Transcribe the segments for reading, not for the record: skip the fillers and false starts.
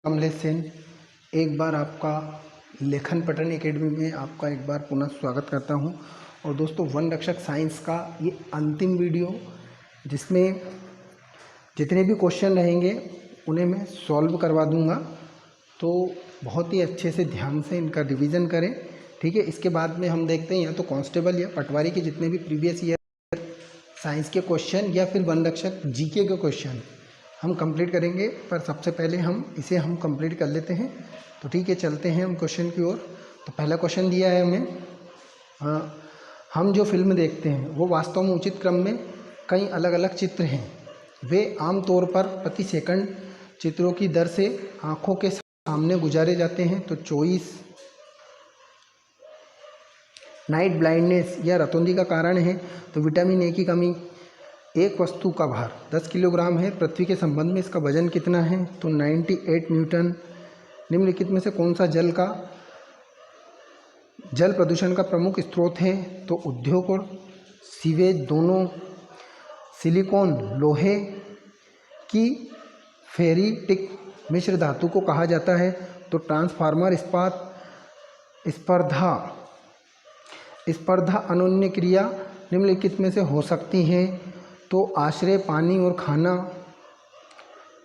कमलेश सेन एक बार आपका लेखन पठन एकेडमी में आपका एक बार पुनः स्वागत करता हूं। और दोस्तों, वन रक्षक साइंस का ये अंतिम वीडियो, जिसमें जितने भी क्वेश्चन रहेंगे उन्हें मैं सॉल्व करवा दूंगा। तो बहुत ही अच्छे से ध्यान से इनका रिवीजन करें, ठीक है। इसके बाद में हम देखते हैं या तो कांस्टेबल या पटवारी के जितने भी प्रीवियस ईयर साइंस के क्वेश्चन या फिर वन रक्षक जीके के क्वेश्चन हम कंप्लीट करेंगे। पर सबसे पहले हम कंप्लीट कर लेते हैं। तो ठीक है, चलते हैं हम क्वेश्चन की ओर। तो पहला क्वेश्चन दिया है हमें, हम जो फिल्म देखते हैं वो वास्तव में उचित क्रम में कई अलग अलग चित्र हैं। वे आमतौर पर प्रति सेकंड चित्रों की दर से आँखों के सामने गुजारे जाते हैं। तो चॉइस नाइट ब्लाइंडनेस या रतौंधी का कारण है। तो विटामिन ए की कमी। एक वस्तु का भार 10 किलोग्राम है। पृथ्वी के संबंध में इसका वजन कितना है? तो 98 न्यूटन। निम्नलिखित में से कौन सा जल प्रदूषण का प्रमुख स्रोत है? तो उद्योग और सीवेज दोनों। सिलिकॉन लोहे की फेरिटिक मिश्र धातु को कहा जाता है। तो ट्रांसफार्मर इस्पात। स्पर्धा अनोन्य क्रिया निम्नलिखित में से हो सकती है। तो आश्रय, पानी और खाना।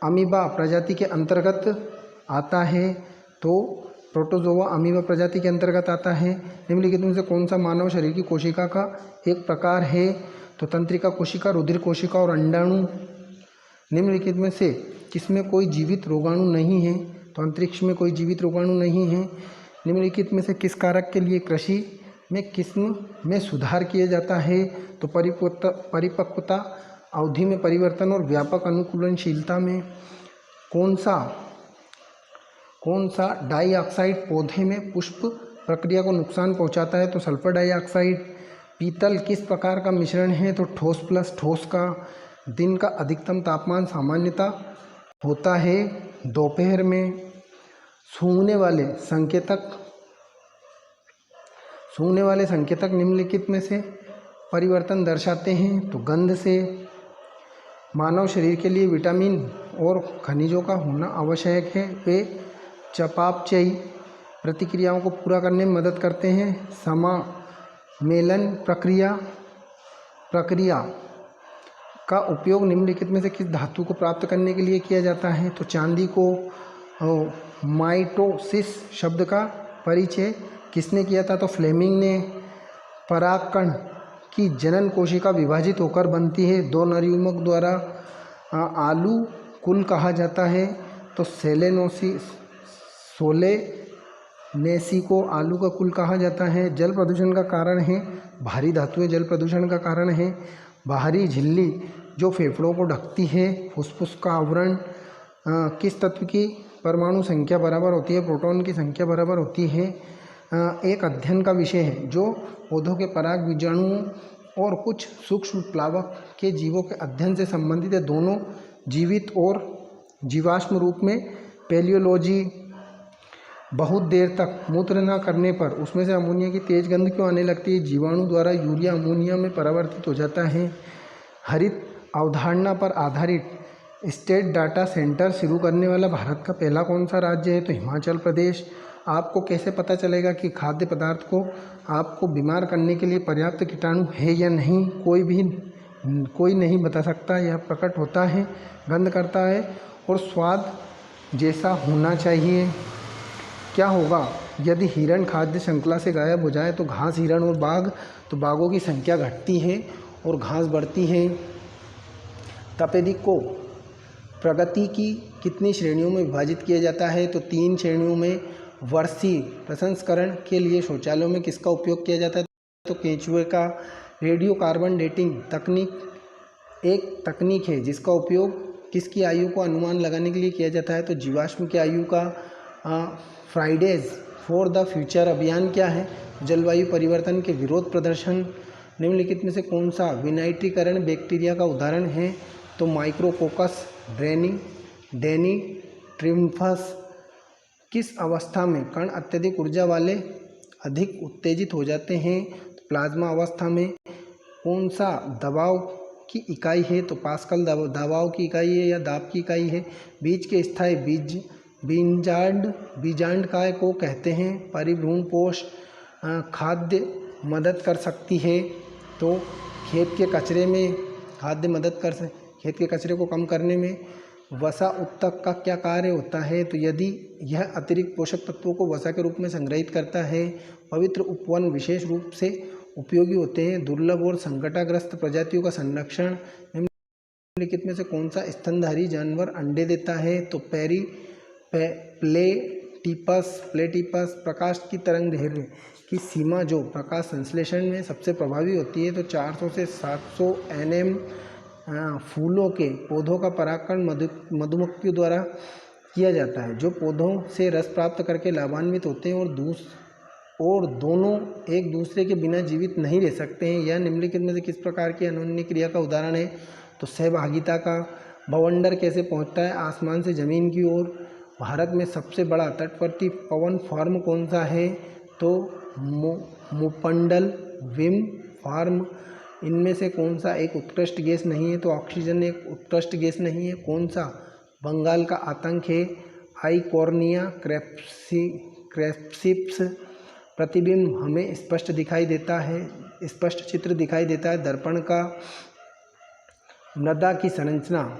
अमीबा प्रजाति के अंतर्गत आता है। तो प्रोटोजोआ अमीबा प्रजाति के अंतर्गत आता है। निम्नलिखित में से कौन सा मानव शरीर की कोशिका का एक प्रकार है? तो तंत्रिका कोशिका, रुधिर कोशिका और अंडाणु। निम्नलिखित में से किसमें कोई जीवित रोगाणु नहीं है? तो अंतरिक्ष में कोई जीवित रोगाणु नहीं है। निम्नलिखित में से किस कारक के लिए कृषि में किस्म में सुधार किया जाता है? तो परिपक्वता, अवधि में परिवर्तन और व्यापक अनुकूलनशीलता में। कौन सा डाइऑक्साइड पौधे में पुष्प प्रक्रिया को नुकसान पहुंचाता है? तो सल्फर डाइऑक्साइड। पीतल किस प्रकार का मिश्रण है? तो ठोस प्लस ठोस का। दिन का अधिकतम तापमान सामान्यतः होता है दोपहर में। सूंघने वाले संकेतक निम्नलिखित में से परिवर्तन दर्शाते हैं। तो गंध से। मानव शरीर के लिए विटामिन और खनिजों का होना आवश्यक है। वे चयापचयी प्रतिक्रियाओं को पूरा करने में मदद करते हैं। समामेलन प्रक्रिया का उपयोग निम्नलिखित में से किस धातु को प्राप्त करने के लिए किया जाता है? तो चांदी को। माइटोसिस शब्द का परिचय किसने किया था? तो फ्लेमिंग ने। परागकण की जनन कोशिका विभाजित होकर बनती है दो नरयुग्मक द्वारा। आलू कुल कहा जाता है। तो सोलेनेसी को आलू का कुल कहा जाता है। जल प्रदूषण का कारण है भारी धातुएं जल प्रदूषण का कारण है। बाहरी झिल्ली जो फेफड़ों को ढकती है। फुफ्फुस का आवरण। किस तत्व की परमाणु संख्या बराबर होती है? प्रोटॉन की संख्या बराबर होती है। एक अध्ययन का विषय है जो पौधों के पराग बीजाणुओं और कुछ सूक्ष्म प्लावक के जीवों के अध्ययन से संबंधित है, दोनों जीवित और जीवाश्म रूप में। पैलियोलॉजी। बहुत देर तक मूत्र न करने पर उसमें से अमोनिया की तेज गंध क्यों आने लगती है? जीवाणु द्वारा यूरिया अमोनिया में परिवर्तित हो जाता है। हरित अवधारणा पर आधारित स्टेट डाटा सेंटर शुरू करने वाला भारत का पहला कौन सा राज्य है? तो हिमाचल प्रदेश। आपको कैसे पता चलेगा कि खाद्य पदार्थ को आपको बीमार करने के लिए पर्याप्त कीटाणु है या नहीं? कोई नहीं बता सकता। यह प्रकट होता है, गंध करता है और स्वाद जैसा होना चाहिए। क्या होगा यदि हिरण खाद्य श्रृंखला से गायब हो जाए? तो घास, हिरण और बाघ। तो बाघों की संख्या घटती है और घास बढ़ती है। तपेदिक को प्रगति की कितनी श्रेणियों में विभाजित किया जाता है? तो 3 श्रेणियों में। वर्षीय प्रसंस्करण के लिए शौचालयों में किसका उपयोग किया जाता है? तो केंचुए का। रेडियो कार्बन डेटिंग तकनीक एक तकनीक है जिसका उपयोग किसकी आयु को अनुमान लगाने के लिए किया जाता है? तो जीवाश्म की आयु का। फ्राइडेज फॉर द फ्यूचर अभियान क्या है? जलवायु परिवर्तन के विरोध प्रदर्शन। निम्नलिखित में से कौन सा विनाइट्रीकरण बैक्टीरिया का उदाहरण है? तो माइक्रोकोकस डेनी ट्रिम्फस। किस अवस्था में कण अत्यधिक ऊर्जा वाले अधिक उत्तेजित हो जाते हैं? तो प्लाज्मा अवस्था में। कौन सा दबाव की इकाई है? तो पास्कल दबाव की इकाई है या दाब की इकाई है। बीज के स्थायी बीज बीजांड काय को कहते हैं। परिभ्रूण पोष खाद्य मदद कर सकती है। तो खेत के कचरे में खाद्य मदद कर खेत के कचरे को कम करने में। वसा उत्तक का क्या कार्य होता है? तो यदि यह अतिरिक्त पोषक तत्वों को वसा के रूप में संग्रहित करता है। पवित्र उपवन विशेष रूप से उपयोगी होते हैं। दुर्लभ और संकटाग्रस्त प्रजातियों का संरक्षण। निम्नलिखित में से कौन सा स्तनधारी जानवर अंडे देता है? तो प्लेटिपस। प्रकाश की तरंग दैर्घ्य की सीमा जो प्रकाश संश्लेषण में सबसे प्रभावी होती है तो 400 से 700 nm। फूलों के पौधों का परागकण मधुमक्खियों द्वारा किया जाता है, जो पौधों से रस प्राप्त करके लाभान्वित होते हैं और दोनों एक दूसरे के बिना जीवित नहीं रह सकते हैं। यह निम्नलिखित में से किस प्रकार की अनोन्य क्रिया का उदाहरण है? तो सहभागिता का। बवंडर कैसे पहुंचता है आसमान से जमीन की ओर? भारत में सबसे बड़ा तटवर्ती पवन फार्म कौन सा है? तो मुपंडल विम फार्म। इनमें से कौन सा एक उत्कृष्ट गैस नहीं है? तो ऑक्सीजन एक उत्कृष्ट गैस नहीं है। कौन सा बंगाल का आतंक है? आइकॉर्निया क्रैप्सिप्स। प्रतिबिंब हमें स्पष्ट दिखाई देता है, स्पष्ट चित्र दिखाई देता है दर्पण का। मृदा की संरचना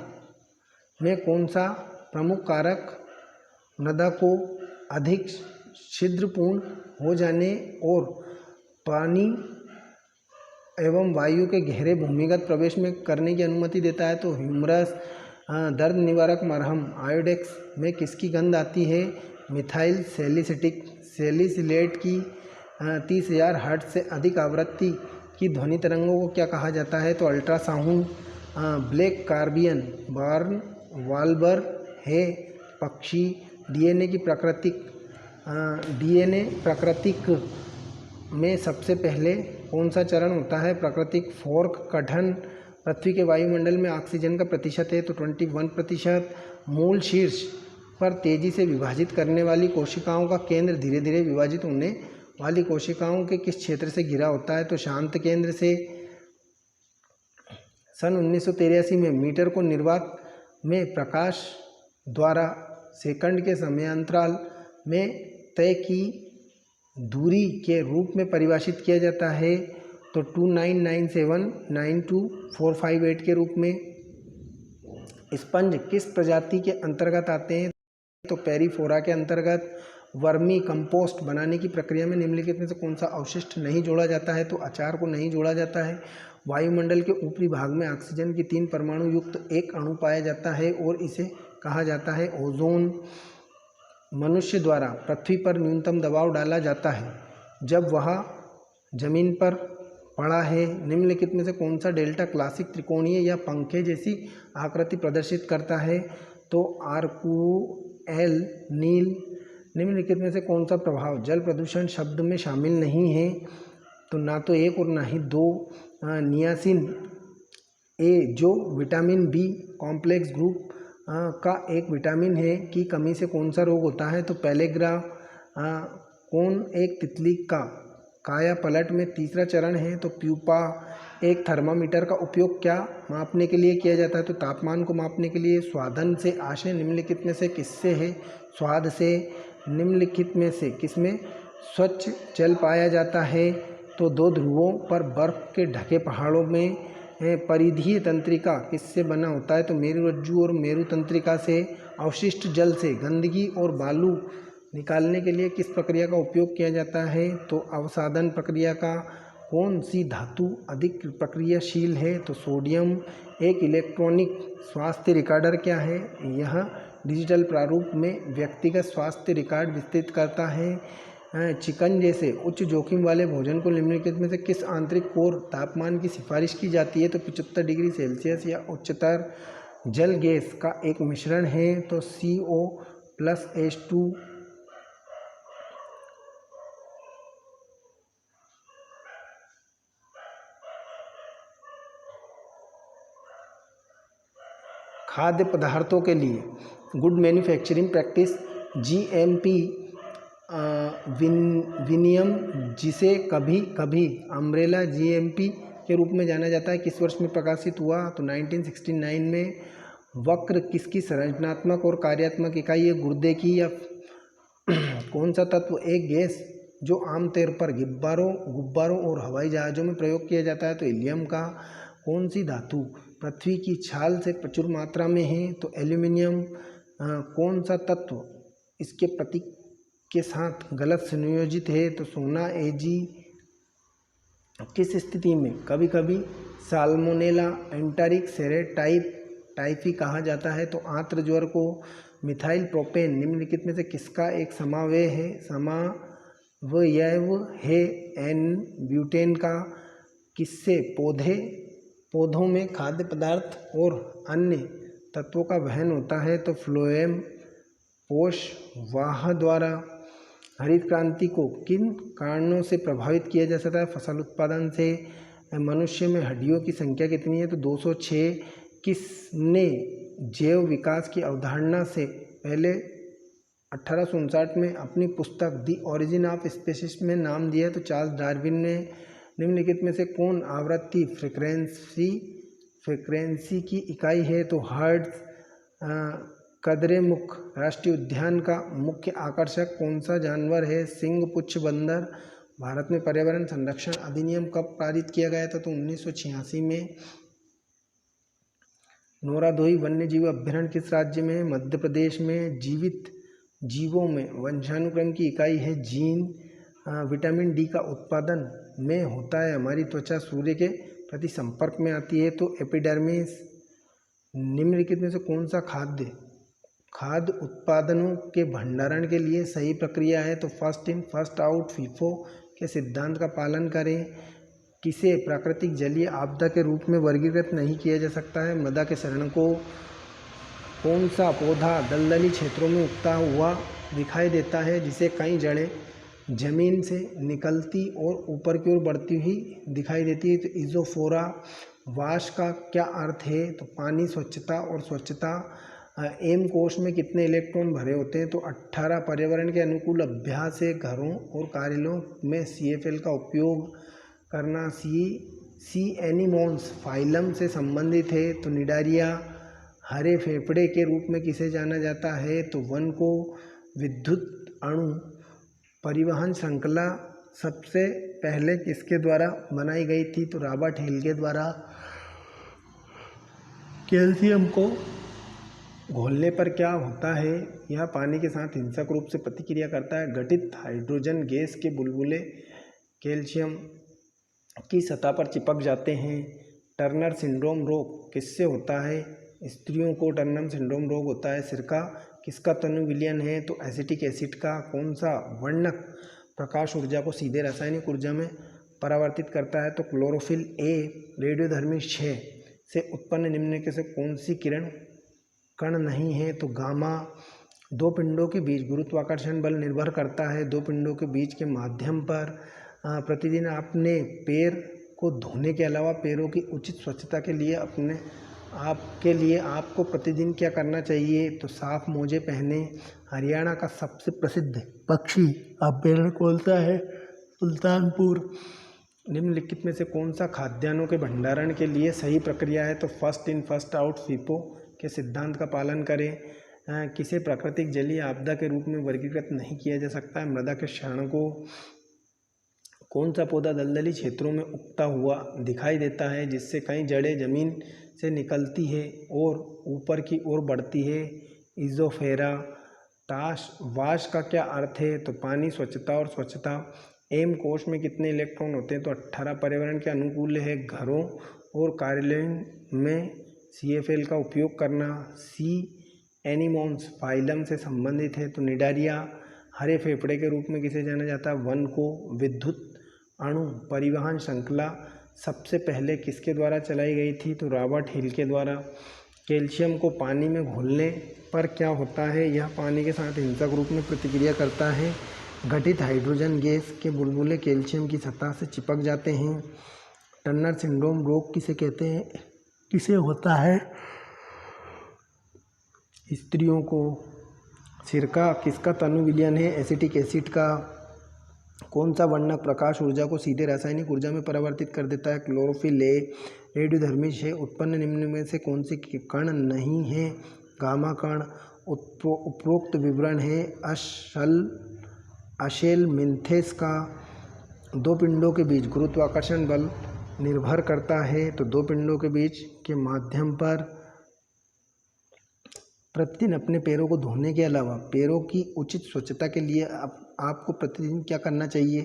में कौन सा प्रमुख कारक मृदा को अधिक छिद्रपूर्ण हो जाने और पानी एवं वायु के गहरे भूमिगत प्रवेश में करने की अनुमति देता है? तो ह्यूमरस। दर्द निवारक मरहम आयोडेक्स में किसकी गंध आती है? मिथाइल सैलिसिलेट की। 30,000 हर्ट्ज से अधिक आवृत्ति की ध्वनि तरंगों को क्या कहा जाता है? तो अल्ट्रासाउंड। ब्लैक कार्बियन बार्न वाल्बर है पक्षी। डीएनए प्राकृतिक में सबसे पहले कौन सा चरण होता है? प्राकृतिक फोर्क गठन। पृथ्वी के वायुमंडल में ऑक्सीजन का प्रतिशत है तो 21%। मूल शीर्ष पर तेजी से विभाजित करने वाली कोशिकाओं का केंद्र धीरे धीरे विभाजित होने वाली कोशिकाओं के किस क्षेत्र से घिरा होता है? तो शांत केंद्र से। सन 1983 में मीटर को निर्वात में प्रकाश द्वारा सेकंड के समयांतराल में तय की दूरी के रूप में परिभाषित किया जाता है तो 299792,458 के रूप में। स्पंज किस प्रजाति के अंतर्गत आते हैं? तो पेरिफोरा के अंतर्गत। वर्मी कंपोस्ट बनाने की प्रक्रिया में निम्नलिखित में से कौन सा अवशिष्ट नहीं जोड़ा जाता है? तो अचार को नहीं जोड़ा जाता है। वायुमंडल के ऊपरी भाग में ऑक्सीजन की 3 परमाणु युक्त एक अणु पाया जाता है और इसे कहा जाता है ओजोन। मनुष्य द्वारा पृथ्वी पर न्यूनतम दबाव डाला जाता है जब वह जमीन पर पड़ा है। निम्नलिखित में से कौन सा डेल्टा क्लासिक त्रिकोणीय या पंखे जैसी आकृति प्रदर्शित करता है? तो आर्कुएल नील। निम्नलिखित में से कौन सा प्रभाव जल प्रदूषण शब्द में शामिल नहीं है? तो ना तो 1 और ना ही 2। नियासिन ए जो विटामिन बी कॉम्प्लेक्स ग्रुप का एक विटामिन है की कमी से कौन सा रोग होता है? तो पेलेग्रा। कौन एक तितली का काया पलट में तीसरा चरण है? तो प्यूपा। एक थर्मामीटर का उपयोग क्या मापने के लिए किया जाता है? तो तापमान को मापने के लिए। स्वादन से आशय निम्नलिखित में से किससे है? स्वाद से। निम्नलिखित में से किसमें स्वच्छ जल पाया जाता है? तो 2 ध्रुवों पर बर्फ के ढके पहाड़ों में। परिधीय तंत्रिका किससे बना होता है? तो मेरुरज्जु और मेरु तंत्रिका से। अवशिष्ट जल से गंदगी और बालू निकालने के लिए किस प्रक्रिया का उपयोग किया जाता है? तो अवसादन प्रक्रिया का। कौन सी धातु अधिक प्रक्रियाशील है? तो सोडियम। एक इलेक्ट्रॉनिक स्वास्थ्य रिकॉर्डर क्या है? यह डिजिटल प्रारूप में व्यक्तिगत स्वास्थ्य रिकॉर्ड विस्तृत करता है। चिकन जैसे उच्च जोखिम वाले भोजन को निम्नलिखित में से किस आंतरिक कोर तापमान की सिफारिश की जाती है? तो 75 डिग्री सेल्सियस या उच्चतर। जल गैस का एक मिश्रण है तो CO+H2। खाद्य पदार्थों के लिए गुड मैन्युफैक्चरिंग प्रैक्टिस GMP विनियम, जिसे कभी कभी अम्ब्रेला GMP के रूप में जाना जाता है, किस वर्ष में प्रकाशित हुआ? तो 1969 में। वक्र किसकी संरचनात्मक और कार्यात्मक इकाई है? गुर्दे की। या कौन सा तत्व एक गैस जो आमतौर पर गुब्बारों और हवाई जहाज़ों में प्रयोग किया जाता है? तो हीलियम का। कौन सी धातु पृथ्वी की छाल से प्रचुर मात्रा में है? तो एल्यूमिनियम। कौन सा तत्व इसके प्रतीक के साथ गलत संयोजित है? तो सोना Ag। किस स्थिति में कभी कभी साल्मोनेला एंटेरिक टाइफी कहा जाता है? तो आंत्र ज्वर को। मिथाइल प्रोपेन निम्नलिखित में से किसका एक समावयव है? एन ब्यूटेन का। किससे पौधों में खाद्य पदार्थ और अन्य तत्वों का वहन होता है? तो फ्लोएम पोषवाह द्वारा। हरित क्रांति को किन कारणों से प्रभावित किया जा सकता है? फसल उत्पादन से। मनुष्य में हड्डियों की संख्या कितनी है? तो 206। किसने जैव विकास की अवधारणा से पहले 1859 में अपनी पुस्तक द ओरिजिन ऑफ स्पीशीज में नाम दिया? तो चार्ल्स डार्विन ने। निम्नलिखित में से कौन आवृत्ति फ्रीक्वेंसी की इकाई है? तो हर्ट्ज। कद्रेमुख राष्ट्रीय उद्यान का मुख्य आकर्षक कौन सा जानवर है? सिंगपुच्छ बंदर। भारत में पर्यावरण संरक्षण अधिनियम कब पारित किया गया था? तो 1986 में। नोरादोई वन्यजीव अभयारण्य किस राज्य में है? मध्य प्रदेश में। जीवित जीवों में वंशानुक्रम की इकाई है जीन। विटामिन डी का उत्पादन में होता है। हमारी त्वचा सूर्य के प्रति संपर्क में आती है। तो एपिडर्मिस। निम्नलिखित में से कौन सा खाद्य उत्पादनों के भंडारण के लिए सही प्रक्रिया है? तो first in first out FIFO के सिद्धांत का पालन करें। किसे प्राकृतिक जलीय आपदा के रूप में वर्गीकृत नहीं किया जा सकता है? मृदा के क्षरण को। कौन सा पौधा दलदली क्षेत्रों में उगता हुआ दिखाई देता है जिसे कई जड़ें जमीन से निकलती और ऊपर की ओर बढ़ती हुई दिखाई देती है? तो इजोफोरा। वाश का क्या अर्थ है? तो पानी, स्वच्छता और स्वच्छता। एम कोश में कितने इलेक्ट्रॉन भरे होते हैं? तो 18। पर्यावरण के अनुकूल अभ्यास है घरों और कार्यालयों में CFL का उपयोग करना। सी एनीमोन्स फाइलम से संबंधित है। तो निडारिया। हरे फेफड़े के रूप में किसे जाना जाता है? तो वन को। विद्युत अणु परिवहन श्रृंखला सबसे पहले किसके द्वारा बनाई गई थी? तो रॉबर्ट हिल के द्वारा। कैल्शियम को घोलने पर क्या होता है? यह पानी के साथ हिंसक रूप से प्रतिक्रिया करता है। घटित हाइड्रोजन गैस के बुलबुले कैल्शियम की सतह पर चिपक जाते हैं। टर्नर सिंड्रोम रोग किससे होता है? स्त्रियों को टर्नर सिंड्रोम रोग होता है। सिरका किसका तनु विलयन है? तो एसिटिक एसिड का। कौन सा वर्णक प्रकाश ऊर्जा को सीधे रासायनिक ऊर्जा में परावर्तित करता है? तो क्लोरोफिल ए। रेडियोधर्मी क्षय से उत्पन्न निम्नलिखित से कौन सी किरण कण नहीं है? तो गामा। दो पिंडों के बीच गुरुत्वाकर्षण बल निर्भर करता है दो पिंडों के बीच के माध्यम पर। प्रतिदिन अपने पैर को धोने के अलावा पैरों की उचित स्वच्छता के लिए आपको प्रतिदिन क्या करना चाहिए? तो साफ मोजे पहने। हरियाणा का सबसे प्रसिद्ध पक्षी अभ्यारण्य कौन सा है? सुल्तानपुर। निम्नलिखित में से कौन सा खाद्यान्नों के भंडारण के लिए सही प्रक्रिया है? तो first in first out FIFO के सिद्धांत का पालन करें। किसे प्राकृतिक जलीय आपदा के रूप में वर्गीकृत नहीं किया जा सकता है? मृदा के क्षरण को। कौन सा पौधा दलदली क्षेत्रों में उगता हुआ दिखाई देता है जिससे कई जड़ें जमीन से निकलती है और ऊपर की ओर बढ़ती है? इजोफेरा। वाश का क्या अर्थ है? तो पानी, स्वच्छता और स्वच्छता। एम कोश में कितने इलेक्ट्रॉन होते हैं? तो 18। पर्यावरण के अनुकूल है घरों और कार्यालयों में CFL का उपयोग करना। सी एनीमोन्स फाइलम से संबंधित है। तो निडारिया। हरे फेफड़े के रूप में किसे जाना जाता है? वन को। विद्युत अणु परिवहन श्रृंखला सबसे पहले किसके द्वारा चलाई गई थी? तो रॉबर्ट हिल के द्वारा। कैल्शियम को पानी में घोलने पर क्या होता है? यह पानी के साथ हिंसक रूप में प्रतिक्रिया करता है। घटित हाइड्रोजन गैस के बुलबुले कैल्शियम की सतह से चिपक जाते हैं। टर्नर सिंड्रोम रोग किसे कहते हैं? किसे होता है? स्त्रियों को। सिरका किसका तनु विलयन है? एसिटिक एसिड का। कौन सा वर्णक प्रकाश ऊर्जा को सीधे रासायनिक ऊर्जा में परिवर्तित कर देता है? क्लोरोफिल है। रेडियोधर्मी है। उत्पन्न निम्न में से कौन सी कण नहीं है? गामा कण। उपरोक्त विवरण है अशेल मिन्थेस का। दो पिंडों के बीच गुरुत्वाकर्षण बल निर्भर करता है, तो दो पिंडों के बीच के माध्यम पर प्रतिदिन अपने पैरों को धोने के अलावा पैरों की उचित स्वच्छता के लिए आपको प्रतिदिन क्या करना चाहिए?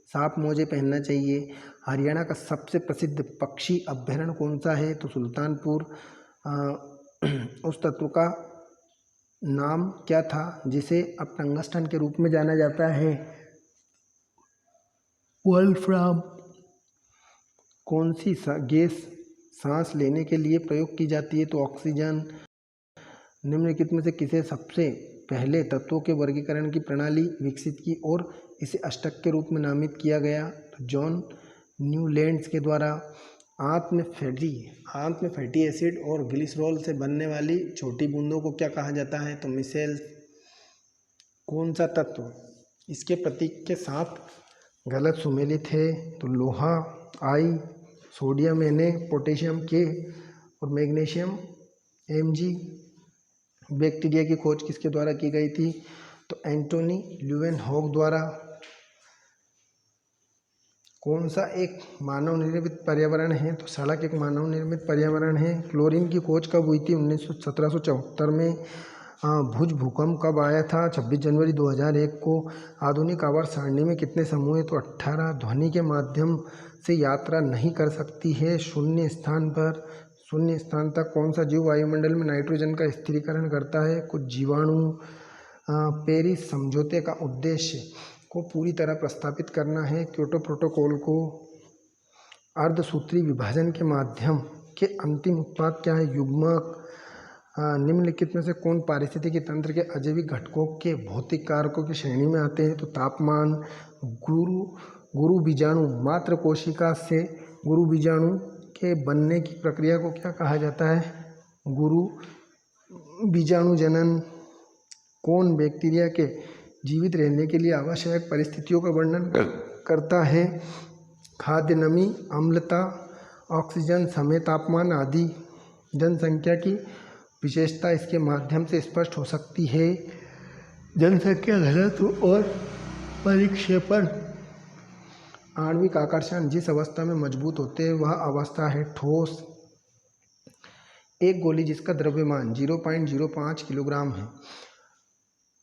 साफ मोजे पहनना चाहिए। हरियाणा का सबसे प्रसिद्ध पक्षी अभ्यारण्य कौन सा है? तो सुल्तानपुर। उस तत्व का नाम क्या था जिसे अब टंगस्टन के रूप में जाना जाता है? वोल्फ्राम। कौन सी गैस सांस लेने के लिए प्रयोग की जाती है? तो ऑक्सीजन। निम्नलिखित में से किसे सबसे पहले तत्वों के वर्गीकरण की प्रणाली विकसित की और इसे अष्टक के रूप में नामित किया गया? तो जॉन न्यूलैंड्स के द्वारा। आंत में फैटी एसिड और ग्लिसरॉल से बनने वाली छोटी बूंदों को क्या कहा जाता है? तो मिसेल्स। कौन सा तत्व इसके प्रतीक के साथ गलत सुमेलित है? तो लोहा आई, सोडियम Na, पोटेशियम K और मैग्नीशियम Mg। बैक्टीरिया की खोज किसके द्वारा की गई थी? तो एंटोनी ल्यूवेनहॉक द्वारा। कौन सा एक मानव निर्मित पर्यावरण है? तो सड़क एक मानव निर्मित पर्यावरण है। क्लोरीन की खोज कब हुई थी? 1774 में। भुज भूकंप कब आया था? 26 जनवरी 2001 को। आधुनिक आवर्त सारणी में कितने समूह हैं? तो 18। ध्वनि के माध्यम से यात्रा नहीं कर सकती है शून्य स्थान तक कौन सा जीव वायुमंडल में नाइट्रोजन का स्थिरीकरण करता है? कुछ जीवाणु। पेरिस समझौते का उद्देश्य को पूरी तरह प्रस्तावित करना है। क्योटो प्रोटोकॉल को। अर्धसूत्री विभाजन के माध्यम के अंतिम उत्पाद क्या है? युग्मक। निम्नलिखित में से कौन पारिस्थितिकी तंत्र के अजैविक घटकों के भौतिक कारकों की श्रेणी में आते हैं? तो तापमान। गुरु बीजाणु। मात्र कोशिका से गुरु बीजाणु के बनने की प्रक्रिया को क्या कहा जाता है? गुरु बीजाणु जनन। कौन बैक्टीरिया के जीवित रहने के लिए आवश्यक परिस्थितियों का वर्णन करता है? खाद्य, नमी, अम्लता, ऑक्सीजन, समय, तापमान आदि। जनसंख्या की विशेषता इसके माध्यम से स्पष्ट हो सकती है। जनसंख्या घनत्व और परिक्षेपण। आणविक आकर्षण जिस अवस्था में मजबूत होते हैं वह अवस्था है ठोस। एक गोली जिसका द्रव्यमान 0.05 किलोग्राम है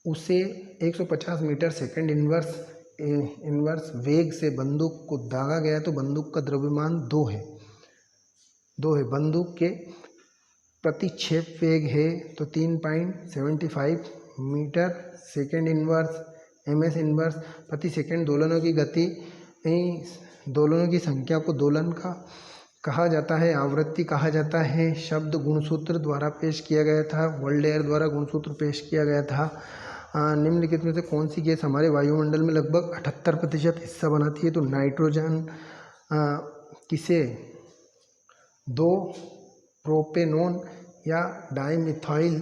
उसे 150 मीटर सेकंड इनवर्स वेग से बंदूक को दागा गया तो बंदूक का द्रव्यमान 2 है। बंदूक के प्रतिक्षेप वेग है तो 3.75 metre second inverse ms inverse प्रति सेकंड। दोलनों की गति, दोलनों की संख्या को दोलन का कहा जाता है। आवृत्ति कहा जाता है। शब्द गुणसूत्र द्वारा पेश किया गया था। वोल्टेयर द्वारा गुणसूत्र पेश किया गया था। निम्नलिखित में से कौन सी गैस हमारे वायुमंडल में लगभग 78% हिस्सा बनाती है? तो नाइट्रोजन। किसे 2 प्रोपेनॉन या डाइमिथाइल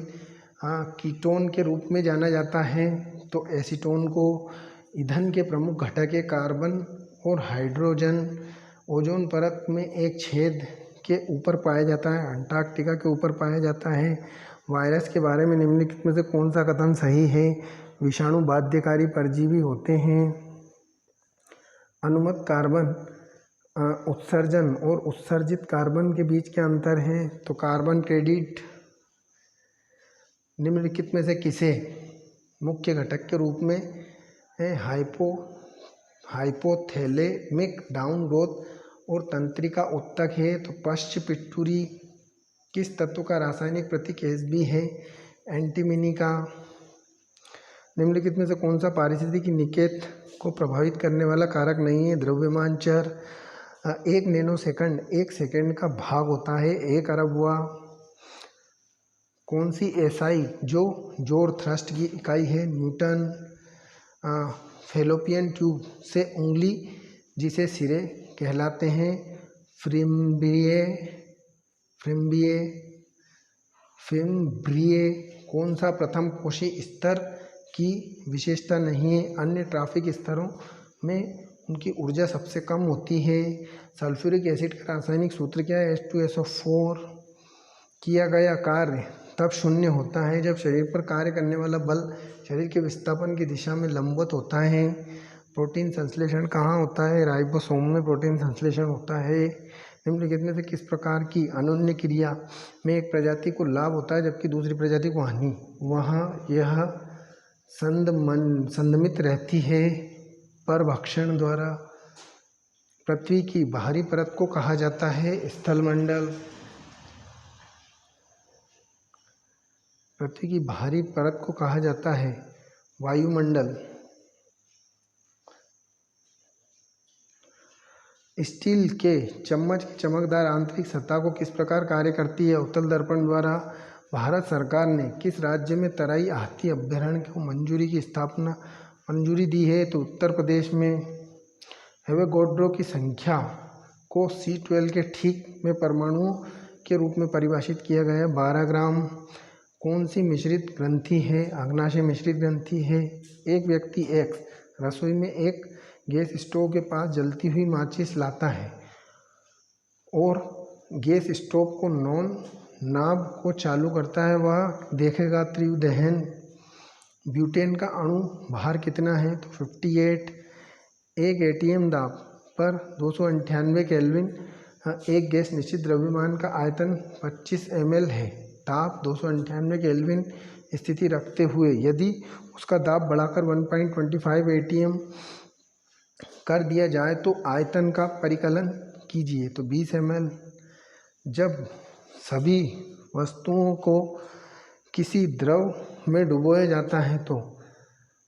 कीटोन के रूप में जाना जाता है? तो एसीटोन को। ईंधन के प्रमुख घटक है कार्बन और हाइड्रोजन। ओजोन परत में एक छेद के ऊपर पाया जाता है, अंटार्कटिका के ऊपर पाया जाता है। वायरस के बारे में निम्नलिखित में से कौन सा कथन सही है? विषाणु बाध्यकारी परजीवी होते हैं। अनुमत कार्बन उत्सर्जन और उत्सर्जित कार्बन के बीच क्या अंतर है? तो कार्बन क्रेडिट। निम्नलिखित में से किसे मुख्य घटक के रूप में हाइपोथैलेमिक डाउन ग्रोथ और तंत्रिका उत्तक है? तो पश्च पिट्ठूरी। किस तत्व का रासायनिक प्रतीक Hb है? एंटीमनी का। निम्नलिखित में से कौन सा पारिस्थितिकी निकेत को प्रभावित करने वाला कारक नहीं है? द्रव्यमान चर। 1 नैनोसेकंड 1 सेकंड का भाग होता है 1 अरबवा। कौन सी SI जो जोर थ्रस्ट की इकाई है? न्यूटन। फैलोपियन ट्यूब से उंगली जिसे सिरे कहलाते हैं? फिम्ब्रिए। कौन सा प्रथम कोशी स्तर की विशेषता नहीं है? अन्य ट्रॉफिक स्तरों में उनकी ऊर्जा सबसे कम होती है। सल्फ्यूरिक एसिड का रासायनिक सूत्र क्या है? H2SO4। किया गया कार्य तब शून्य होता है जब शरीर पर कार्य करने वाला बल शरीर के विस्थापन की दिशा में लंबवत होता है। प्रोटीन संश्लेषण कहाँ होता है? राइबोसोम में प्रोटीन संश्लेषण होता है। निम्नलिखित में से किस प्रकार की अनुन्य क्रिया में एक प्रजाति को लाभ होता है जबकि दूसरी प्रजाति को हानि? वहाँ यह संदमित रहती है। परभक्षण द्वारा। पृथ्वी की बाहरी परत को कहा जाता है स्थलमंडल। पृथ्वी की बाहरी परत को कहा जाता है वायुमंडल। स्टील के चम्मच की चमकदार आंतरिक सतह को किस प्रकार कार्य करती है? उत्तल दर्पण द्वारा। भारत सरकार ने किस राज्य में तराई हाथी अभयारण्य को मंजूरी दी है? तो उत्तर प्रदेश में। एवोगैड्रो की संख्या को C12 के ठीक में परमाणुओं के रूप में परिभाषित किया गया है 12 ग्राम। कौन सी मिश्रित ग्रंथि है? अग्नाशय मिश्रित ग्रंथि है। एक व्यक्ति X रसोई में एक गैस स्टोव के पास जलती हुई माचिस लाता है और गैस स्टोव को नाब को चालू करता है। वह देखेगा तीव्र दहन। ब्यूटेन का अणु भार कितना है? तो 58। एक एटीएम दाब पर 298 केल्विन एक गैस निश्चित द्रव्यमान का आयतन 25 ml है। ताप 298 केल्विन स्थिति रखते हुए यदि उसका दाब बढ़ाकर 1.25 atm कर दिया जाए तो आयतन का परिकलन कीजिए। तो 20 ml। जब सभी वस्तुओं को किसी द्रव में डुबोया जाता है तो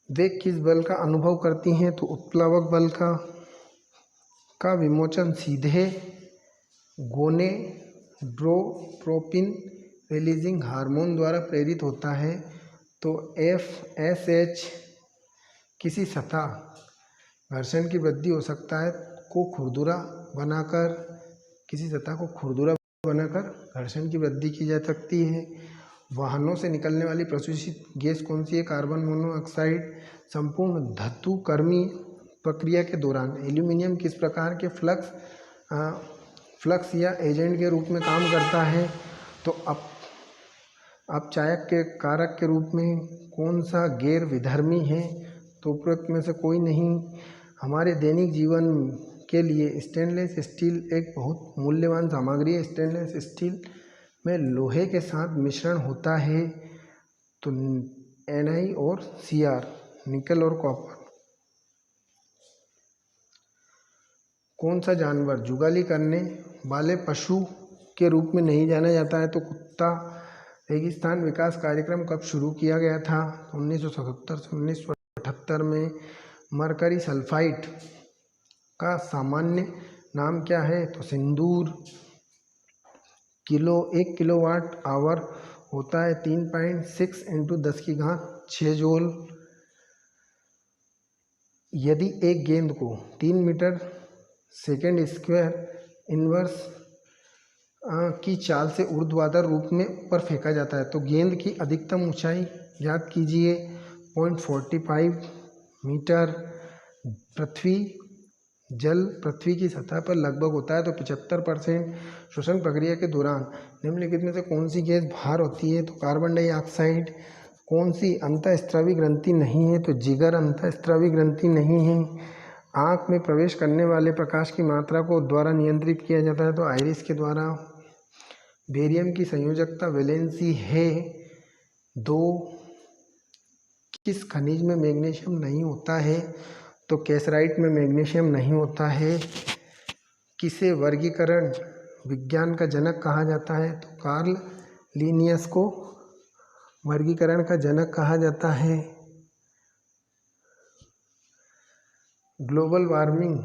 वे किस बल का अनुभव करती हैं? तो उत्प्लावक बल का विमोचन सीधे गोनेडोट्रोपिन रिलीजिंग हार्मोन द्वारा प्रेरित होता है। तो FSH किसी सतह घर्षण की वृद्धि हो सकता है को खुरदुरा बनाकर घर्षण की वृद्धि की जा सकती है। वाहनों से निकलने वाली प्रदूषित गैस कौन सी है? Carbon monoxide. संपूर्ण धातुकर्मी प्रक्रिया के दौरान एल्यूमीनियम किस प्रकार के फ्लक्स या एजेंट के रूप में काम करता है? तो अपचायक के कारक के रूप में। कौन सा गैर विधर्मी है? तो उपरोक्त में से कोई नहीं। हमारे दैनिक जीवन के लिए स्टेनलेस स्टील एक बहुत मूल्यवान सामग्री है। स्टेनलेस स्टील में लोहे के साथ मिश्रण होता है तो Ni और Cr, निकल और कॉपर। कौन सा जानवर जुगाली करने वाले पशु के रूप में नहीं जाना जाता है? तो कुत्ता। रेगिस्तान विकास कार्यक्रम कब शुरू किया गया था? 1977 से 1978 में। मरकरी सल्फाइड का सामान्य नाम क्या है? तो सिंदूर। 1 किलोवाट आवर होता है 3.6 × 10⁶ जूल। यदि एक गेंद को 3 मीटर सेकेंड स्क्वायर इनवर्स की चाल से ऊर्ध्वाधर रूप में ऊपर फेंका जाता है तो गेंद की अधिकतम ऊंचाई ज्ञात कीजिए। 0.45 मीटर। जल पृथ्वी की सतह पर लगभग होता है तो 75%। श्वसन प्रक्रिया के दौरान निम्नलिखित में से कौन सी गैस बाहर होती है? तो कार्बन डाइऑक्साइड। कौन सी अंतःस्रावी ग्रंथि नहीं है? तो जिगर अंतःस्रावी ग्रंथि नहीं है। आँख में प्रवेश करने वाले प्रकाश की मात्रा को द्वारा नियंत्रित किया जाता है तो आइरिस के द्वारा। बेरियम की संयोजकता वैलेंसी है 2। किस खनिज में मैग्नीशियम नहीं होता है? तो कैसराइट में मैग्नीशियम नहीं होता है। किसे वर्गीकरण विज्ञान का जनक कहा जाता है? तो कार्ल लिनियस को वर्गीकरण का जनक कहा जाता है। ग्लोबल वार्मिंग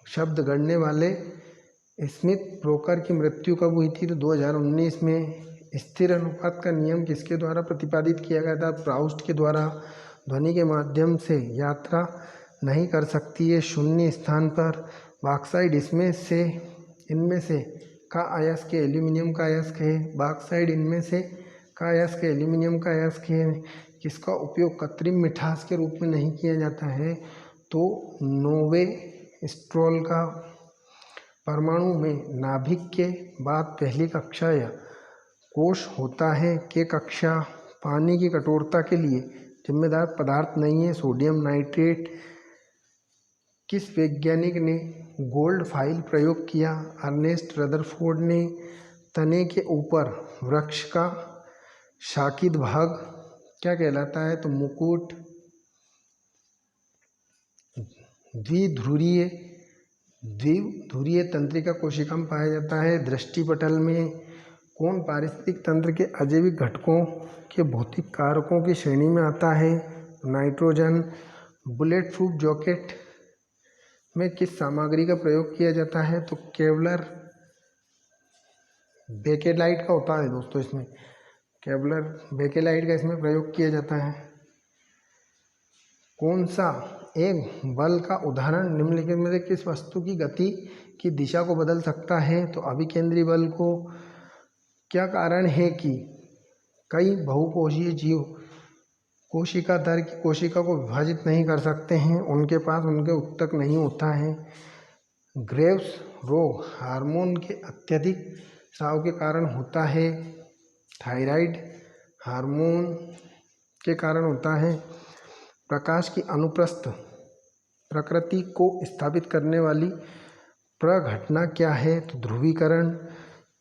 शब्द गढ़ने वाले स्मिथ ब्रोकर की मृत्यु कब हुई थी? तो 2019 में। स्थिर अनुपात का नियम किसके द्वारा प्रतिपादित किया गया था? प्राउस्ट के द्वारा। ध्वनि के माध्यम से यात्रा नहीं कर सकती है शून्य स्थान पर। बॉक्साइड इनमें से का अयस्क है? एल्यूमिनियम का अयस्क है। बॉक्साइड इनमें से का अयस्क है? एल्यूमिनियम का अयस्क है। किसका उपयोग कृत्रिम मिठास के रूप में नहीं किया जाता है? तो नोवेस्ट्रोल का परमाणु में नाभिक के बाद पहली कक्षा या कोश होता है के कक्षा पानी की कठोरता के लिए जिम्मेदार पदार्थ नहीं है सोडियम नाइट्रेट। किस वैज्ञानिक ने गोल्ड फाइल प्रयोग किया? अर्नेस्ट रदरफोर्ड ने। तने के ऊपर वृक्ष का शाखित भाग क्या कहलाता है? तो मुकुट। द्विध्रुवीय तंत्रिका कोशिका में पाया जाता है दृष्टिपटल में। कौन पारिस्थितिक तंत्र के अजैविक घटकों के भौतिक कारकों की श्रेणी में आता है? नाइट्रोजन। बुलेट प्रूफ जैकेट में किस सामग्री का प्रयोग किया जाता है? तो केवलर बेकेलाइट का होता है दोस्तों, इसमें केवलर बेकेलाइट का इसमें प्रयोग किया जाता है। कौन सा एक बल का उदाहरण निम्नलिखित में से किस वस्तु की गति की दिशा को बदल सकता है? तो अभिकेंद्री बल को। क्या कारण है कि कई बहुकोषीय जीव कोशिका दर की कोशिका को विभाजित नहीं कर सकते हैं? उनके पास उनके उत्तक नहीं होता है। ग्रेव्स रोग हार्मोन के अत्यधिक स्राव के कारण होता है। थायराइड हार्मोन के कारण होता है। प्रकाश की अनुप्रस्थ प्रकृति को स्थापित करने वाली प्रघटना क्या है? तो ध्रुवीकरण।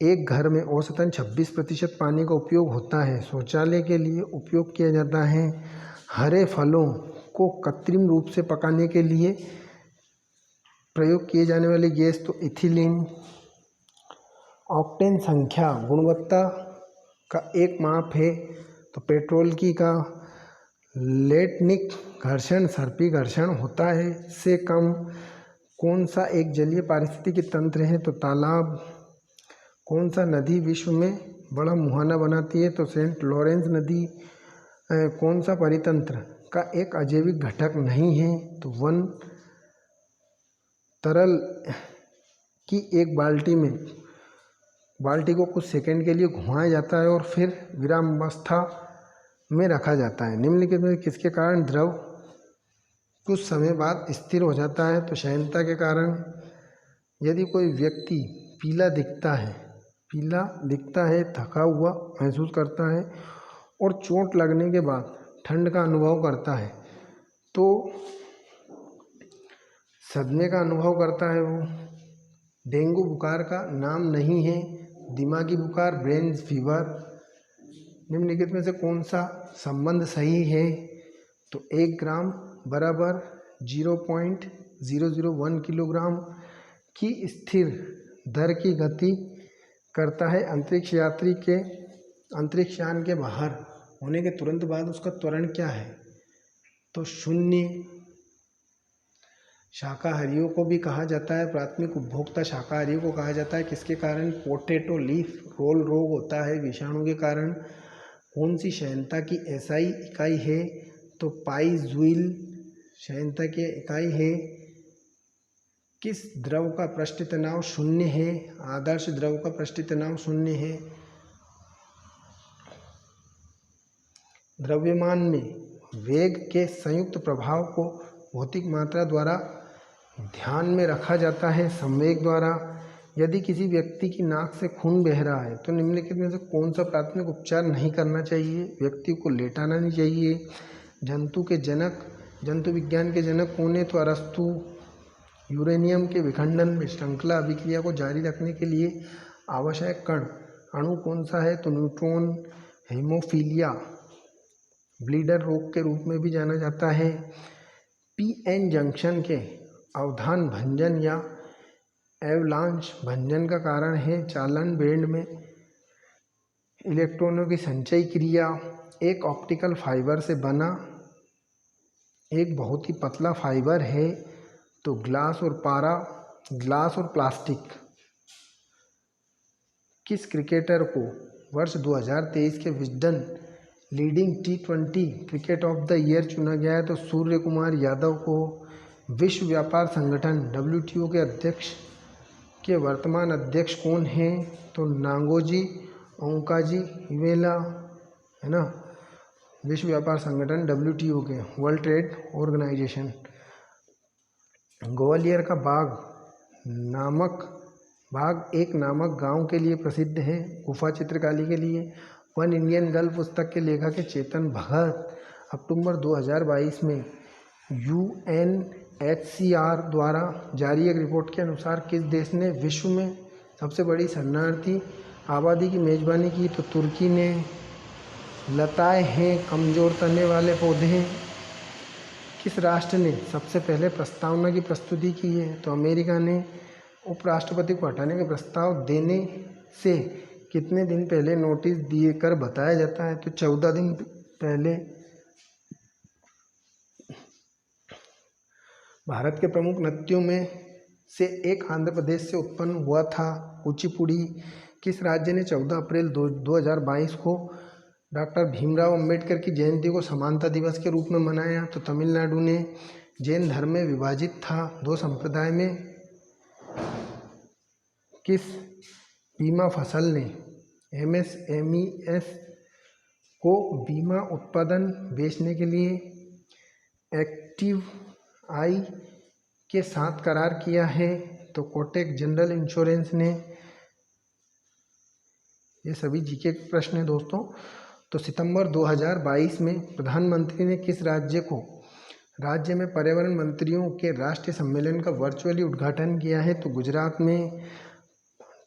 एक घर में औसतन 26% पानी का उपयोग होता है। शौचालय के लिए उपयोग किया जाता है। हरे फलों को कृत्रिम रूप से पकाने के लिए प्रयोग किए जाने वाली गैस तो इथिलीन। ऑक्टेन संख्या गुणवत्ता का एक माप है तो पेट्रोल की का। लेटनिक घर्षण सर्पी घर्षण होता है से कम। कौन सा एक जलीय पारिस्थितिकी तंत्र है? तो तालाब। कौन सा नदी विश्व में बड़ा मुहाना बनाती है? तो सेंट लॉरेंस नदी। कौन सा परितंत्र का एक अजैविक घटक नहीं है? तो वन। तरल की एक बाल्टी को कुछ सेकंड के लिए घुमाया जाता है और फिर विरामावस्था में रखा जाता है। निम्नलिखित में किसके कारण द्रव कुछ समय बाद स्थिर हो जाता है? तो श्यानता के कारण। यदि कोई व्यक्ति पीला दिखता है, थका हुआ महसूस करता है और चोट लगने के बाद ठंड का अनुभव करता है तो सदमे का अनुभव करता है वो। डेंगू बुखार का नाम नहीं है। दिमागी बुखार ब्रेन फीवर। निम्नलिखित में से कौन सा संबंध सही है? तो 1 ग्राम बराबर 0.001 किलोग्राम की स्थिर दर की गति करता है अंतरिक्ष यात्री के अंतरिक्षयान के बाहर होने के तुरंत बाद उसका त्वरण क्या है? तो 0। शाकाहारियों को भी कहा जाता है, प्राथमिक उपभोक्ता शाकाहारियों को कहा जाता है किसके कारण? पोटैटो लीफ रोल रोग होता है विषाणु के कारण। कौन सी श्यानता की एसआई इकाई है? तो पाई जूल श्यानता की इकाई है। किस द्रव का पृष्ठ तनाव 0 है? आदर्श द्रव का पृष्ठ तनाव 0 है। द्रव्यमान में वेग के संयुक्त प्रभाव को भौतिक मात्रा द्वारा ध्यान में रखा जाता है संवेग द्वारा। यदि किसी व्यक्ति की नाक से खून बह रहा है तो निम्नलिखित में से कौन सा प्राथमिक उपचार नहीं करना चाहिए? व्यक्ति को लेटाना नहीं चाहिए। जंतु विज्ञान के जनक कौन है? तो अरस्तु। यूरेनियम के विखंडन में श्रृंखला अभिक्रिया को जारी रखने के लिए आवश्यक कण अणु कौन सा है? तो न्यूट्रॉन। हेमोफीलिया ब्लीडर रोग के रूप में भी जाना जाता है। पीएन जंक्शन के अवधान भंजन या एवलांच भंजन का कारण है चालन बैंड में इलेक्ट्रॉनों की संचयी क्रिया। एक ऑप्टिकल फाइबर से बना एक बहुत ही पतला फाइबर है तो ग्लास और प्लास्टिक। किस क्रिकेटर को वर्ष 2023 के Wisden leading T20 cricket of the year चुना गया है? तो सूर्य कुमार यादव को। विश्व व्यापार संगठन WTO के अध्यक्ष के वर्तमान अध्यक्ष कौन हैं? तो नांगोजी ओंकाजी इवेला है ना। विश्व व्यापार संगठन WTO के वर्ल्ड ट्रेड ऑर्गेनाइजेशन। ग्वालियर का बाग एक नामक गांव के लिए प्रसिद्ध है, गुफा चित्रकारी के लिए। वन इंडियन गर्ल पुस्तक के लेखक है चेतन भगत। अक्टूबर 2022 में UNHCR द्वारा जारी एक रिपोर्ट के अनुसार किस देश ने विश्व में सबसे बड़ी शरणार्थी आबादी की मेजबानी की? तो तुर्की ने। लताएं हैं कमजोर तने वाले पौधे हैं। किस राष्ट्र ने सबसे पहले प्रस्तावना की प्रस्तुति की है? तो अमेरिका ने। उपराष्ट्रपति को हटाने का प्रस्ताव देने से कितने दिन पहले नोटिस दिए कर बताया जाता है? तो 14 दिन पहले। भारत के प्रमुख नृत्यों में से एक आंध्र प्रदेश से उत्पन्न हुआ था, कुचिपुड़ी। किस राज्य ने 14 अप्रैल 2022 को डॉक्टर भीमराव अंबेडकर की जयंती को समानता दिवस के रूप में मनाया? तो तमिलनाडु ने। जैन धर्म में विभाजित था 2 संप्रदाय में। किस बीमा फसल ने MSMEs को बीमा उत्पादन बेचने के लिए एक्टिव आई के साथ करार किया है? तो कोटक जनरल इंश्योरेंस ने। ये सभी जीके के प्रश्न हैं दोस्तों। तो सितंबर 2022 में प्रधानमंत्री ने किस राज्य में पर्यावरण मंत्रियों के राष्ट्रीय सम्मेलन का वर्चुअली उद्घाटन किया है? तो गुजरात में।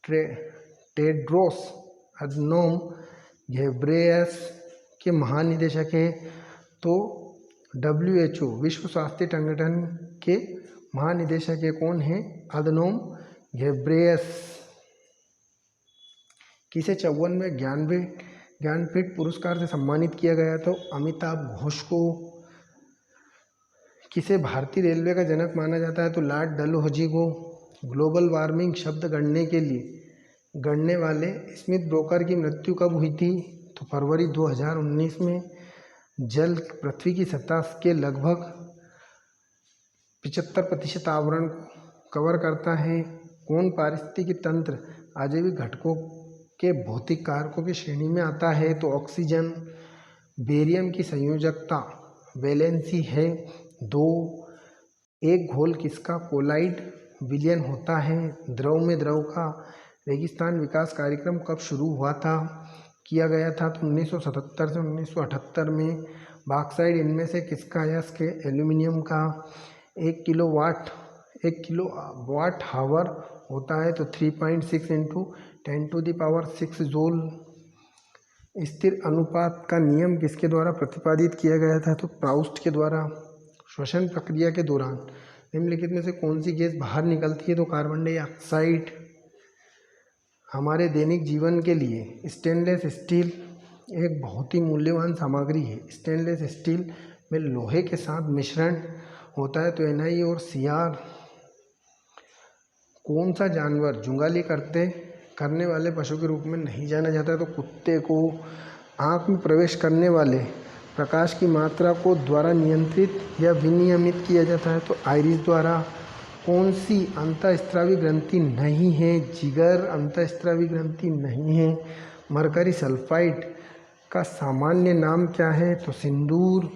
टेड्रोस अधनोम घेब्रेयस के महानिदेशक है। तो WHO विश्व स्वास्थ्य संगठन के महानिदेशक है कौन है? अधनोम घेब्रेयस। किसे 54वें ज्ञानपीठ पुरस्कार से सम्मानित किया गया? तो अमिताभ घोष को। किसे भारतीय रेलवे का जनक माना जाता है? तो लॉर्ड डलहौजी को। ग्लोबल वार्मिंग शब्द गढ़ने वाले स्मिथ ब्रोकर की मृत्यु कब हुई थी? तो फरवरी 2019 में। जल पृथ्वी की सतह के लगभग 75% आवरण को कवर करता है। कौन पारिस्थितिकी तंत्र अजैविक घटकों के भौतिक कारकों की श्रेणी में आता है? तो ऑक्सीजन। बेरियम की संयोजकता वैलेंसी है 2। एक घोल किसका कोलाइड विलयन होता है? द्रव में द्रव का। रेगिस्तान विकास कार्यक्रम कब शुरू हुआ था? किया गया था तो 1977 से 1978 में। बॉक्साइट इनमें से किसका अयस्क है? एल्यूमिनियम का। 1 किलो वाट हावर होता है तो 3.6 × 10⁶ जूल। स्थिर अनुपात का नियम किसके द्वारा प्रतिपादित किया गया था? तो प्राउस्ट के द्वारा। श्वसन प्रक्रिया के दौरान निम्नलिखित में से कौन सी गैस बाहर निकलती है? तो कार्बन डाइऑक्साइड। हमारे दैनिक जीवन के लिए स्टेनलेस स्टील एक बहुत ही मूल्यवान सामग्री है। स्टेनलेस स्टील में लोहे के साथ मिश्रण होता है तो Na और Cr। कौन सा जानवर जुगाली करने वाले पशु के रूप में नहीं जाना जाता है? तो कुत्ते को। आँख में प्रवेश करने वाले प्रकाश की मात्रा को द्वारा नियंत्रित या विनियमित किया जाता है? तो आइरिस द्वारा। कौन सी अंतःस्रावी ग्रंथि नहीं है? जिगर अंतःस्रावी ग्रंथि नहीं है। मरकरी सल्फाइड का सामान्य नाम क्या है? तो सिंदूर।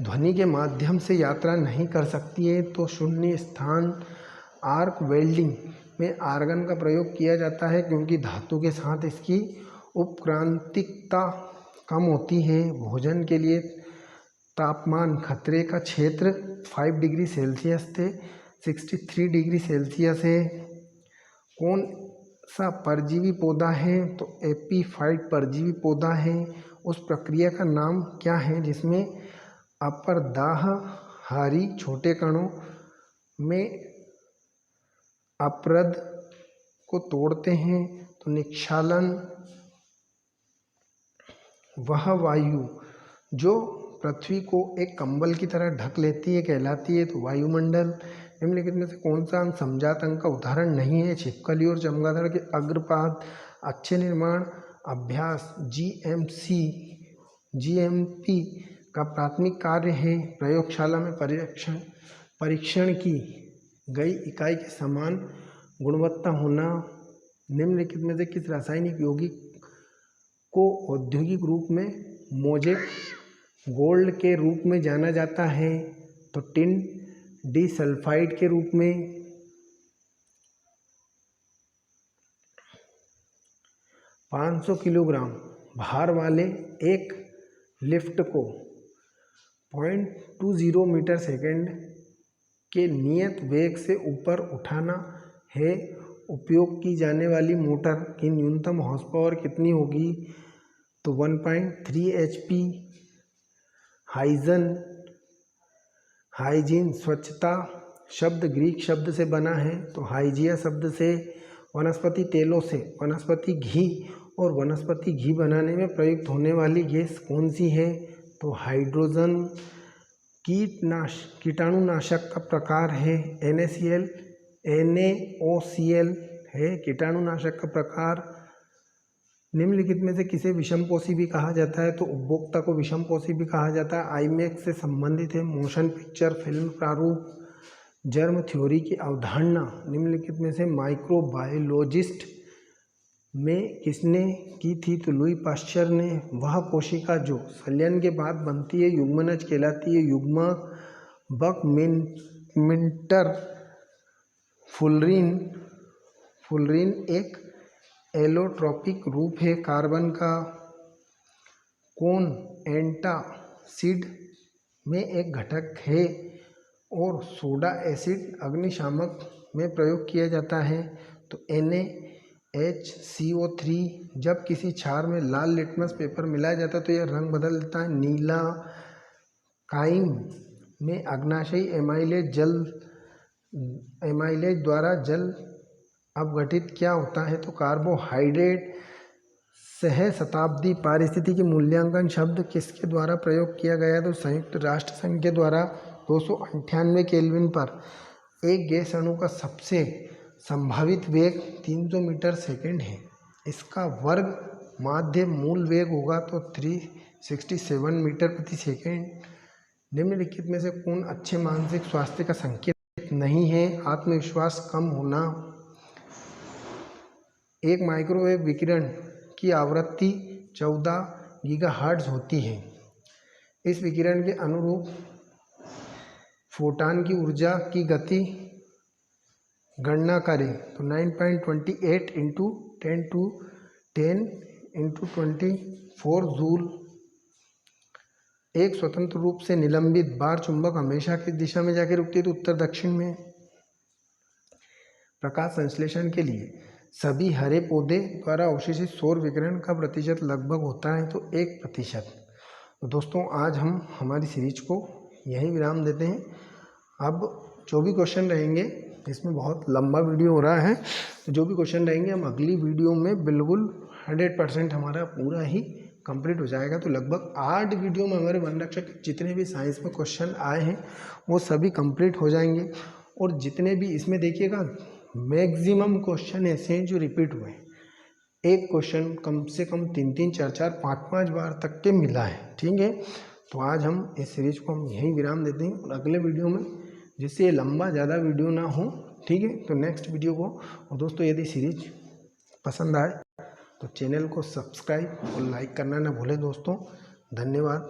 ध्वनि के माध्यम से यात्रा नहीं कर सकती है तो शून्य स्थान। आर्क वेल्डिंग में आर्गन का प्रयोग किया जाता है क्योंकि धातु के साथ इसकी उपक्रांतिकता कम होती है। भोजन के लिए तापमान खतरे का क्षेत्र 5 डिग्री सेल्सियस से 63 डिग्री सेल्सियस है। कौन सा परजीवी पौधा है? तो एपीफाइट परजीवी पौधा है। उस प्रक्रिया का नाम क्या है जिसमें अपरदाहहारी छोटे कणों में अपरद को तोड़ते हैं? तो निक्षालन। वह वायु जो पृथ्वी को एक कंबल की तरह ढक लेती है कहलाती है? तो वायुमंडल। निम्नलिखित में से कौन सा अंग समजात अंग का उदाहरण नहीं है? छिपकली और चमगादड़ के अग्रपाद। अच्छे निर्माण अभ्यास GMP का प्राथमिक कार्य है प्रयोगशाला में परीक्षण की गई इकाई के समान गुणवत्ता होना। निम्नलिखित में से किस रासायनिक यौगिक को औद्योगिक रूप में मोज़ेक गोल्ड के रूप में जाना जाता है? तो टिन डिसल्फाइड के रूप में, 500 किलोग्राम भार वाले एक लिफ्ट को 0.20 मीटर सेकेंड के नियत वेग से ऊपर उठाना है। उपयोग की जाने वाली मोटर की न्यूनतम हॉर्स पावर कितनी होगी? तो 1.3 HP। हाइजीन स्वच्छता शब्द ग्रीक शब्द से बना है, तो हाइजिया शब्द से। वनस्पति तेलों से वनस्पति घी और वनस्पति घी बनाने में प्रयुक्त होने वाली गैस कौन सी है? तो हाइड्रोजन। कीटाणुनाशक का प्रकार है NaCl, NaOCl है कीटाणुनाशक का प्रकार। निम्नलिखित में से किसे विषमपोषी भी कहा जाता है? तो उपभोक्ता को विषमपोषी भी कहा जाता है। आईमैक्स से संबंधित है मोशन पिक्चर फिल्म प्रारूप। जर्म थ्योरी की अवधारणा निम्नलिखित में से माइक्रोबायोलॉजिस्ट में किसने की थी? तो लुई पाश्चर ने। वह कोशिका जो संलयन के बाद बनती है युग्मनज कहलाती है। युग्मक बकमिंटर फुलरीन एक एलोट्रोपिक रूप है कार्बन का। कौन एंटासिड में एक घटक है और सोडा एसिड अग्निशामक में प्रयोग किया जाता है? तो NaHCO3। जब किसी क्षार में लाल लिटमस पेपर मिलाया जाता है तो यह रंग बदल देता है नीला। काइम में अग्नाशयी एमाइलेज द्वारा जल अपघटित क्या होता है? तो कार्बोहाइड्रेट। सहस्राब्दी पारिस्थितिकी मूल्यांकन शब्द किसके द्वारा प्रयोग किया गया? तो संयुक्त राष्ट्र संघ के द्वारा। 298 केल्विन पर एक गैस अणु का सबसे संभावित वेग 300 मीटर सेकेंड है। इसका वर्ग माध्य मूल वेग होगा तो 367 मीटर प्रति सेकेंड। निम्नलिखित में से कौन अच्छे मानसिक स्वास्थ्य का संकेत नहीं है? आत्मविश्वास कम होना। एक माइक्रोवेव विकिरण की आवृत्ति 14 गीगाहर्ट्ज होती है। इस विकिरण के अनुरूप फोटॉन की ऊर्जा की गति गणना करें तो 9.28 × 10⁻⁴ जूल। एक स्वतंत्र रूप से निलंबित बार चुंबक हमेशा किस दिशा में जाकर रुकती है? तो उत्तर दक्षिण में। प्रकाश संश्लेषण के लिए सभी हरे पौधे द्वारा अवशोषित सौर विकिरण का प्रतिशत लगभग होता है? तो 1%। तो दोस्तों आज हम हमारी सीरीज को यहीं विराम देते हैं। अब जो भी क्वेश्चन रहेंगे, इसमें बहुत लंबा वीडियो हो रहा है, तो जो भी क्वेश्चन रहेंगे हम अगली वीडियो में बिल्कुल 100% हमारा पूरा ही कंप्लीट हो जाएगा। तो लगभग 8 वीडियो में हमारे वनरक्षक जितने भी साइंस में क्वेश्चन आए हैं वो सभी कंप्लीट हो जाएंगे। और जितने भी इसमें देखिएगा मैक्सिमम क्वेश्चन ऐसे हैं जो रिपीट हुए हैं। एक क्वेश्चन कम से कम 3-3, 4-4, 5-5 बार तक के मिला है। ठीक है, तो आज हम इस सीरीज को हम यहीं विराम देते हैं और अगले वीडियो में, जिससे ये लंबा ज़्यादा वीडियो ना हो, ठीक है, तो नेक्स्ट वीडियो को। और दोस्तों यदि सीरीज पसंद आए तो चैनल को सब्सक्राइब और लाइक करना ना भूलें दोस्तों। धन्यवाद।